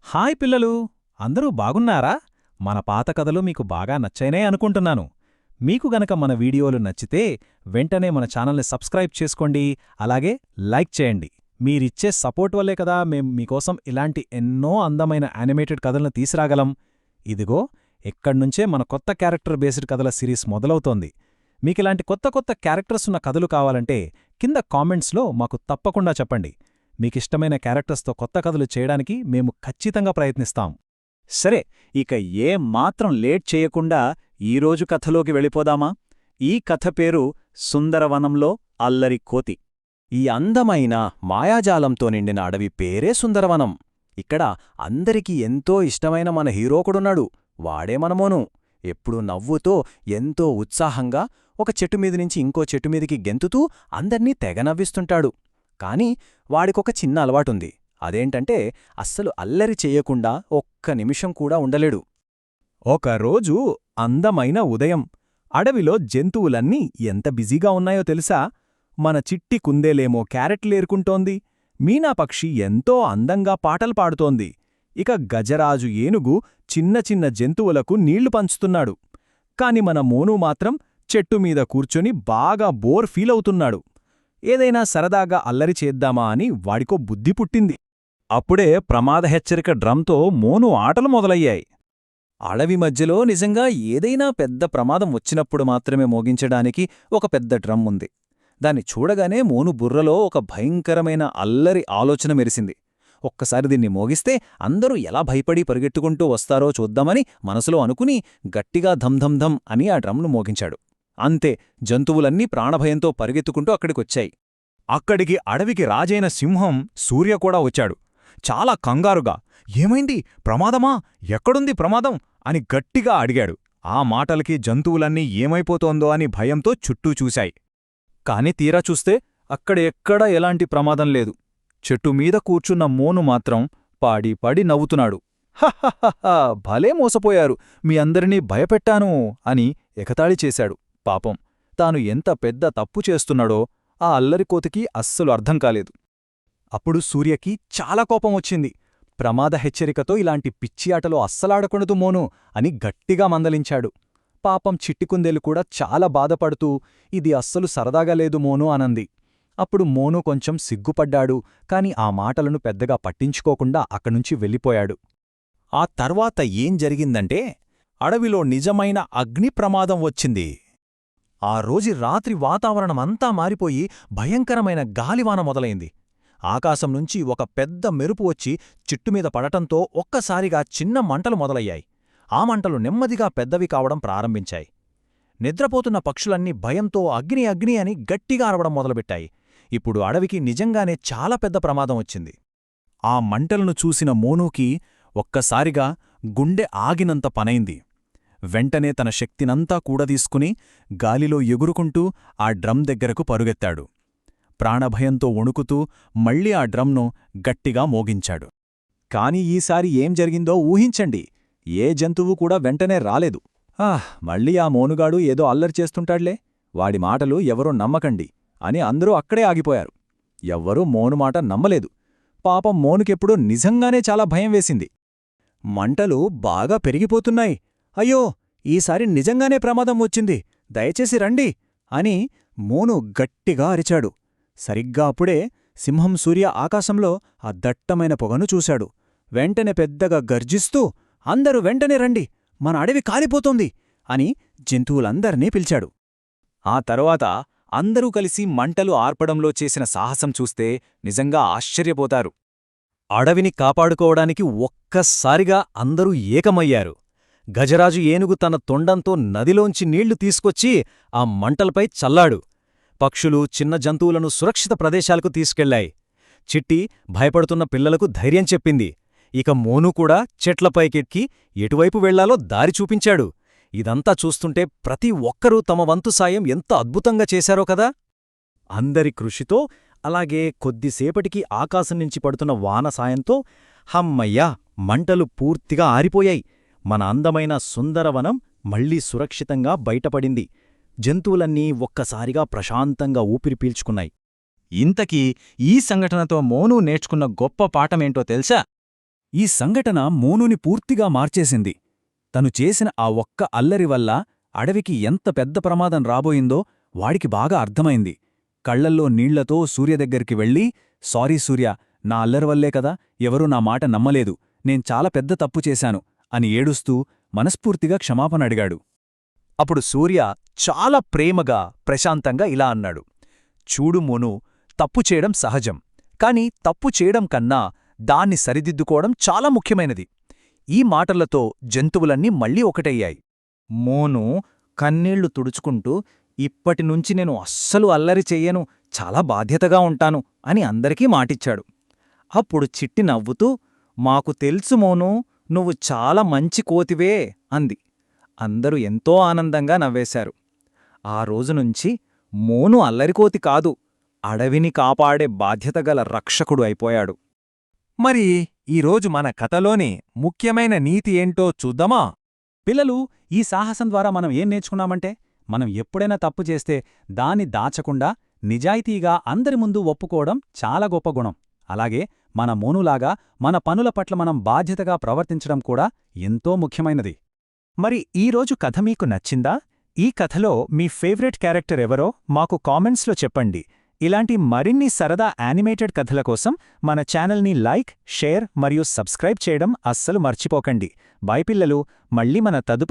Hi పిల్లలు, అందరూ బాగున్నారా? మన పాత కథలు మీకు బాగా నచ్చాయనే అనుకుంటున్నాను. మీకు గనక మన వీడియోలు నచ్చితే వెంటనే మన ఛానల్ని సబ్స్క్రైబ్ చేసుకోండి, అలాగే లైక్ చేయండి. మీరిచ్చే సపోర్ట్ వల్లే కదా మేం మీకోసం ఇలాంటి ఎన్నో అందమైన యానిమేటెడ్ కథలను తీసురాగలం. ఇదిగో ఎక్కడ్నుంచే మన కొత్త క్యారెక్టర్ బేస్డ్ కథల సిరీస్ మొదలవుతోంది. మీకిలాంటి కొత్త కొత్త క్యారెక్టర్స్ ఉన్న కథలు కావాలంటే కింద కామెంట్స్లో మాకు తప్పకుండా చెప్పండి. మీకిష్టమైన క్యారెక్టర్స్తో కొత్త కథలు చేయడానికి మేము ఖచ్చితంగా ప్రయత్నిస్తాం. సరే, ఇక మాత్రం లేట్ చేయకుండా ఈరోజు కథలోకి వెళ్ళిపోదామా? ఈ కథ పేరు సుందరవనంలో అల్లరి కోతి. ఈ అందమైన మాయాజాలంతో నిండిన అడవి పేరే సుందరవనం. ఇక్కడ అందరికీ ఎంతో ఇష్టమైన మన హీరోకుడున్నాడు. వాడే మన మోను. ఎప్పుడూ నవ్వుతో ఎంతో ఉత్సాహంగా ఒక చెట్టుమీదినుంచి ఇంకో చెట్టుమీదికి గెంతుతూ అందర్నీ తెగ నవ్విస్తుంటాడు. కాని వాడికొక చిన్న అలవాటుంది. అదేంటంటే అస్సలు అల్లరి చెయ్యకుండా ఒక్క నిమిషం కూడా ఉండలేడు. ఒకరోజు అందమైన ఉదయం. అడవిలో జంతువులన్నీ ఎంత బిజీగా ఉన్నాయో తెలుసా? మన చిట్టి కుందేలేమో క్యారెట్లేరుకుంటోంది. మీనాపక్షి ఎంతో అందంగా పాటలు పాడుతోంది. ఇక గజరాజు ఏనుగు చిన్న చిన్న జంతువులకు నీళ్లు పంచుతున్నాడు. కాని మన మోను మాత్రం చెట్టుమీద కూర్చొని బాగా బోర్ ఫీలవుతున్నాడు. ఏదైనా సరదాగా అల్లరి చేద్దామా అని వాడికో బుద్ధి పుట్టింది. అప్పుడే ప్రమాద హెచ్చరిక డ్రమ్తో మోను ఆటలు మొదలయ్యాయి. అడవి మధ్యలో నిజంగా ఏదైనా పెద్ద ప్రమాదం వచ్చినప్పుడు మాత్రమే మోగించడానికి ఒక పెద్ద డ్రమ్ ఉంది. దాన్ని చూడగానే మోను బుర్రలో ఒక భయంకరమైన అల్లరి ఆలోచన మెరిసింది. ఒక్కసారి దీన్ని మోగిస్తే అందరూ ఎలా భయపడి పరిగెట్టుకుంటూ వస్తారో చూద్దామని మనసులో అనుకుని గట్టిగా ధంధంధం అని ఆ డ్రమ్ను మోగించాడు. అంతే, జంతువులన్నీ ప్రాణభయంతో పరిగెత్తుకుంటూ అక్కడికొచ్చాయి. అక్కడికి అడవికి రాజైన సింహం సూర్య కూడా వచ్చాడు. చాలా కంగారుగా, ఏమైంది? ప్రమాదమా? ఎక్కడుంది ప్రమాదం? అని గట్టిగా అడిగాడు. ఆ మాటలకి జంతువులన్నీ ఏమైపోతోందో అని భయంతో చుట్టూ చూశాయి. కాని తీరా చూస్తే అక్కడ ఎక్కడా ఎలాంటి ప్రమాదం లేదు. చెట్టుమీద కూర్చున్న మోను మాత్రం పాడి పడి నవ్వుతున్నాడు. హహహహ, భలే మోసపోయారు, మీ అందరినీ భయపెట్టాను అని ఎగతాళి చేశాడు. పాపం, తాను ఎంత పెద్ద తప్పు చేస్తున్నాడో ఆ అల్లరికోతికి అస్సలు అర్థం కాలేదు. అప్పుడు సూర్యకి చాలా కోపం వచ్చింది. ప్రమాద హెచ్చరికతో ఇలాంటి పిచ్చి ఆటలో అస్సలాడకూడదు మోను అని గట్టిగా మందలించాడు. పాపం చిట్టికుందేలు కూడా చాలా బాధపడుతూ, ఇది అస్సలు సరదాగా లేదు మోను అనంది. అప్పుడు మోను కొంచెం సిగ్గుపడ్డాడు, కాని ఆ మాటలను పెద్దగా పట్టించుకోకుండా అక్కడ్నుంచి వెళ్ళిపోయాడు. ఆ తర్వాత ఏం జరిగిందంటే, అడవిలో నిజమైన అగ్ని ప్రమాదం వచ్చింది. ఆ రోజు రాత్రి వాతావరణమంతా మారిపోయి భయంకరమైన గాలివాన మొదలైంది. ఆకాశం నుంచి ఒక పెద్ద మెరుపు వచ్చి చిట్టుమీద పడటంతో ఒక్కసారిగా చిన్న మంటలు మొదలయ్యాయి. ఆ మంటలు నెమ్మదిగా పెద్దవి కావడం ప్రారంభించాయి. నిద్రపోతున్న పక్షులన్నీ భయంతో అగ్ని అగ్ని అని గట్టిగా అరవడం మొదలుపెట్టాయి. ఇప్పుడు అడవికి నిజంగానే చాలా పెద్ద ప్రమాదం వచ్చింది. ఆ మంటలను చూసిన మోనూకి ఒక్కసారిగా గుండె ఆగినంత పనైంది. వెంటనే తన శక్తినంతా కూడదీసుకుని గాలిలో ఎగురుకుంటూ ఆ డ్రమ్ దగ్గరకు పరుగెత్తాడు. ప్రాణభయంతో వణుకుతూ మళ్లీ ఆ డ్రమ్ను గట్టిగా మోగించాడు. కాని ఈసారి ఏం జరిగిందో ఊహించండి. ఏ జంతువు కూడా వెంటనే రాలేదు. మళ్ళీ ఆ మోనుగాడు ఏదో అల్లరి చేస్తుంటాడ్లే, వాడి మాటలు ఎవరూ నమ్మకండి అని అందరూ అక్కడే ఆగిపోయారు. ఎవ్వరూ మోను మాట నమ్మలేదు. పాపం మోనుకెప్పుడూ నిజంగానే చాలా భయం వేసింది. మంటలు బాగా పెరిగిపోతున్నాయి, అయ్యో, ఈసారి నిజంగానే ప్రమాదం వచ్చింది, దయచేసి రండి అని మోను గట్టిగా అరిచాడు. సరిగ్గా అప్పుడే సింహం సూర్య ఆకాశంలో ఆ దట్టమైన పొగను చూశాడు. వెంటనే పెద్దగా గర్జిస్తూ, అందరూ వెంటనే రండి, మన అడవి కాలిపోతోంది అని జంతువులందర్నీ పిలిచాడు. ఆ తరువాత అందరూ కలిసి మంటలు ఆర్పడంలో చేసిన సాహసం చూస్తే నిజంగా ఆశ్చర్యపోతారు. అడవిని కాపాడుకోవడానికి ఒక్కసారిగా అందరూ ఏకమయ్యారు. గజరాజు ఏనుగు తన తొండంతో నదిలోంచి నీళ్లు తీసుకొచ్చి ఆ మంటలపై చల్లాడు. పక్షులు చిన్న జంతువులను సురక్షిత ప్రదేశాలకు తీసుకెళ్లాయి. చిట్టి భయపడుతున్న పిల్లలకు ధైర్యం చెప్పింది. ఇక మోను కూడా చెట్లపైకెక్కి ఎటువైపు వెళ్లాలో దారి చూపించాడు. ఇదంతా చూస్తుంటే ప్రతి ఒక్కరూ తమ వంతు సాయం ఎంత అద్భుతంగా చేశారో కదా. అందరి కృషితో, అలాగే కొద్దిసేపటికి ఆకాశం నుంచి పడుతున్న వాన సాయంతో హమ్మయ్యా, మంటలు పూర్తిగా ఆరిపోయాయి. మన అందమైన సుందరవనం మళ్లీ సురక్షితంగా బయటపడింది. జంతువులన్నీ ఒక్కసారిగా ప్రశాంతంగా ఊపిరి పీల్చుకున్నాయి. ఇంతకీ ఈ సంఘటనతో మోను నేర్చుకున్న గొప్ప పాఠమేంటో తెలుసా? ఈ సంఘటన మోనుని పూర్తిగా మార్చేసింది. తను చేసిన ఆ ఒక్క అల్లరి వల్ల అడవికి ఎంత పెద్ద ప్రమాదం రాబోయిందో వాడికి బాగా అర్థమైంది. కళ్లల్లో నీళ్లతో సూర్య దగ్గరికి వెళ్ళి, సారీ సూర్య, నా అల్లరి వల్లే కదా ఎవరూ నా మాట నమ్మలేదు, నేను చాలా పెద్ద తప్పు చేశాను అని ఏడుస్తూ మనస్ఫూర్తిగా క్షమాపణ అడిగాడు. అప్పుడు సూర్య చాలా ప్రేమగా ప్రశాంతంగా ఇలా అన్నాడు, చూడు మోనూ, తప్పు చేయడం సహజం, కాని తప్పు చేయడం కన్నా దాన్ని సరిదిద్దుకోవడం చాలా ముఖ్యమైనది. ఈ మాటలతో జంతువులన్నీ మళ్ళీ ఒకటయ్యాయి. మోను కన్నీళ్లు తుడుచుకుంటూ, ఇప్పటినుంచి నేను అస్సలు అల్లరి చెయ్యను, చాలా బాధ్యతగా ఉంటాను అని అందరికీ మాటిచ్చాడు. అప్పుడు చిట్టి నవ్వుతూ, మాకు తెలుసు మోనూ, నువ్వు చాలా మంచి కోతివే అంది. అందరూ ఎంతో ఆనందంగా నవ్వేశారు. ఆ రోజునుంచి మోను అల్లరికోతి కాదు, అడవిని కాపాడే బాధ్యతగల రక్షకుడు అయిపోయాడు. మరి ఈరోజు మన కథలోని ముఖ్యమైన నీతి ఏంటో చూద్దామా? పిల్లలు, ఈ సాహసం ద్వారా మనం ఏం నేర్చుకున్నామంటే, మనం ఎప్పుడైనా తప్పు చేస్తే దాన్ని దాచకుండా నిజాయితీగా అందరి ముందు ఒప్పుకోవడం చాలా గొప్ప గుణం. అలాగే మన మోనులాగా మన పనుల పట్ల మనం బాధ్యతగా ప్రవర్తించడం కూడా ఎంతో ముఖ్యమైనది. మరి ఈరోజు కథ మీకు నచ్చిందా? ఈ కథలో మీ ఫేవరెట్ క్యారెక్టర్ ఎవరో మాకు కామెంట్స్లో చెప్పండి. ఇలాంటి మరిన్ని సరదా యానిమేటెడ్ కథల కోసం మన ఛానల్ని లైక్, షేర్ మరియు సబ్స్క్రైబ్ చేయడం అస్సలు మర్చిపోకండి. బై పిల్లలు, మళ్ళీ మన తదుపరి